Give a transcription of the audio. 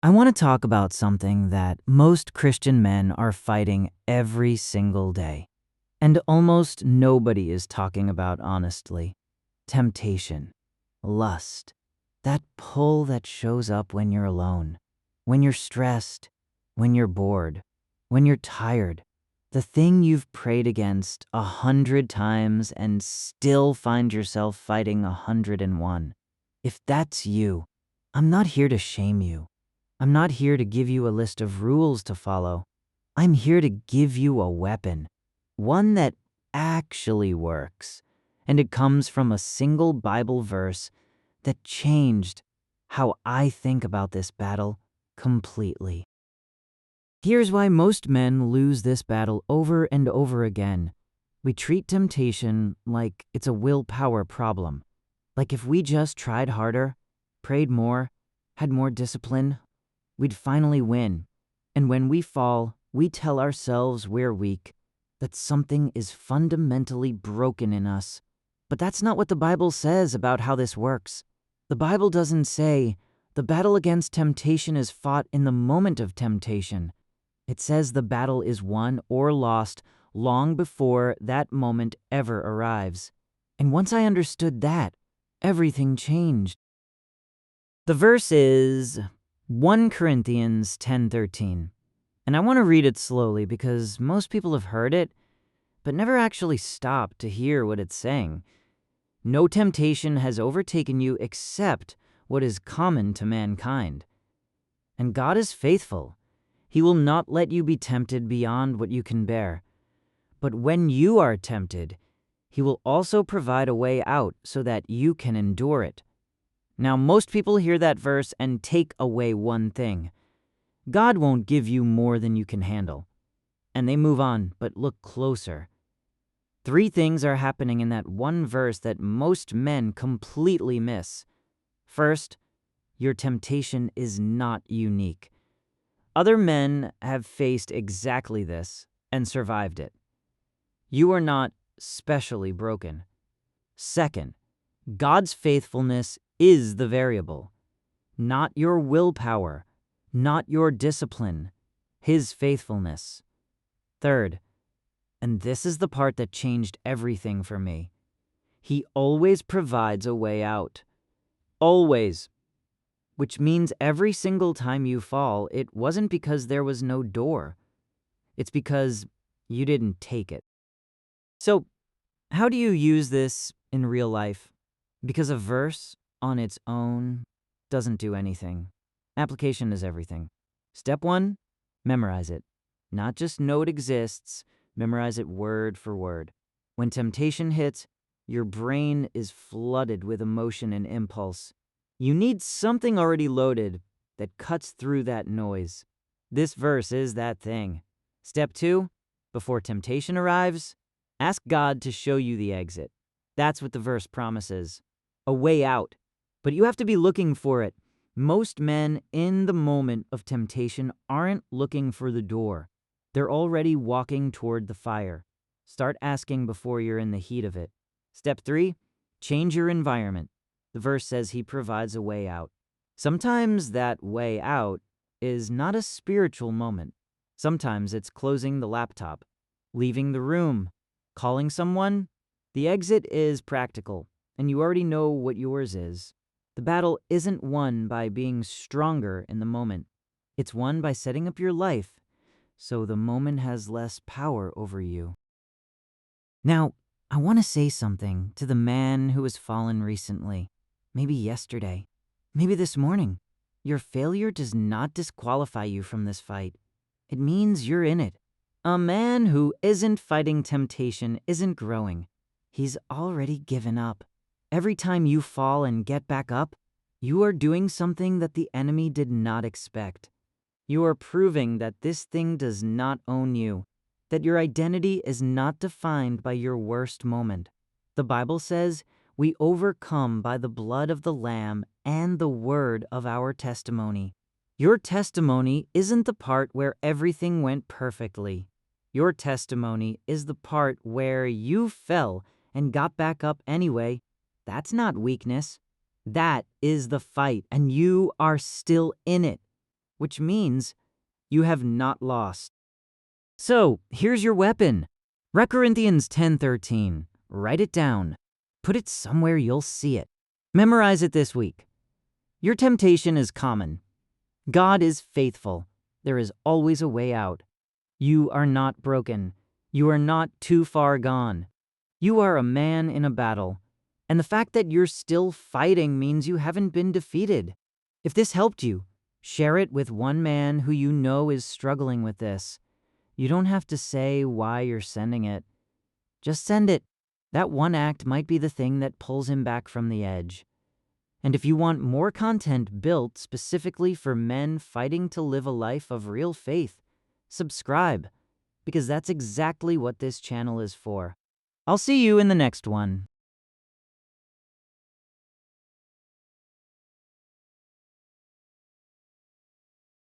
I want to talk about something that most Christian men are fighting every single day, and almost nobody is talking about honestly. Temptation, lust, that pull that shows up when you're alone, when you're stressed, when you're bored, when you're tired. The thing you've prayed against 100 times and still find yourself fighting 101. If that's you, I'm not here to shame you. I'm not here to give you a list of rules to follow. I'm here to give you a weapon, one that actually works. And it comes from a single Bible verse that changed how I think about this battle completely. Here's why most men lose this battle over and over again. We treat temptation like it's a willpower problem. Like if we just tried harder, prayed more, had more discipline, we'd finally win. And when we fall, we tell ourselves we're weak, that something is fundamentally broken in us. But that's not what the Bible says about how this works. The Bible doesn't say the battle against temptation is fought in the moment of temptation. It says the battle is won or lost long before that moment ever arrives. And once I understood that, everything changed. The verse is 1 Corinthians 10:13. And I want to read it slowly because most people have heard it, but never actually stopped to hear what it's saying. No temptation has overtaken you except what is common to mankind. And God is faithful. He will not let you be tempted beyond what you can bear. But when you are tempted, He will also provide a way out so that you can endure it. Now, most people hear that verse and take away one thing. God won't give you more than you can handle. And they move on, but look closer. 3 things are happening in that one verse that most men completely miss. First, your temptation is not unique. Other men have faced exactly this and survived it. You are not specially broken. Second, God's faithfulness is the variable, not your willpower, not your discipline, His faithfulness. Third, and this is the part that changed everything for me, He always provides a way out. Always. Which means every single time you fall, it wasn't because there was no door. It's because you didn't take it. So, how do you use this in real life? Because a verse on its own doesn't do anything. Application is everything. Step 1, memorize it. Not just know it exists, memorize it word for word. When temptation hits, your brain is flooded with emotion and impulse. You need something already loaded that cuts through that noise. This verse is that thing. Step 2, before temptation arrives, ask God to show you the exit. That's what the verse promises. A way out. But you have to be looking for it. Most men in the moment of temptation aren't looking for the door. They're already walking toward the fire. Start asking before you're in the heat of it. Step 3, change your environment. The verse says He provides a way out. Sometimes that way out is not a spiritual moment. Sometimes it's closing the laptop, leaving the room, calling someone. The exit is practical, and you already know what yours is. The battle isn't won by being stronger in the moment. It's won by setting up your life so the moment has less power over you. Now, I want to say something to the man who has fallen recently. Maybe yesterday, maybe this morning. Your failure does not disqualify you from this fight. It means you're in it. A man who isn't fighting temptation isn't growing. He's already given up. Every time you fall and get back up, you are doing something that the enemy did not expect. You are proving that this thing does not own you, that your identity is not defined by your worst moment. The Bible says, we overcome by the blood of the Lamb and the word of our testimony. Your testimony isn't the part where everything went perfectly. Your testimony is the part where you fell and got back up anyway. That's not weakness. That is the fight, and you are still in it. which means you have not lost. So, here's your weapon. 2 Corinthians 10:13. Write it down. Put it somewhere you'll see it. Memorize it this week. Your temptation is common. God is faithful. There is always a way out. You are not broken. You are not too far gone. You are a man in a battle. And the fact that you're still fighting means you haven't been defeated. If this helped you, share it with one man who you know is struggling with this. You don't have to say why you're sending it. Just send it. That one act might be the thing that pulls him back from the edge. And if you want more content built specifically for men fighting to live a life of real faith, subscribe, because that's exactly what this channel is for. I'll see you in the next one.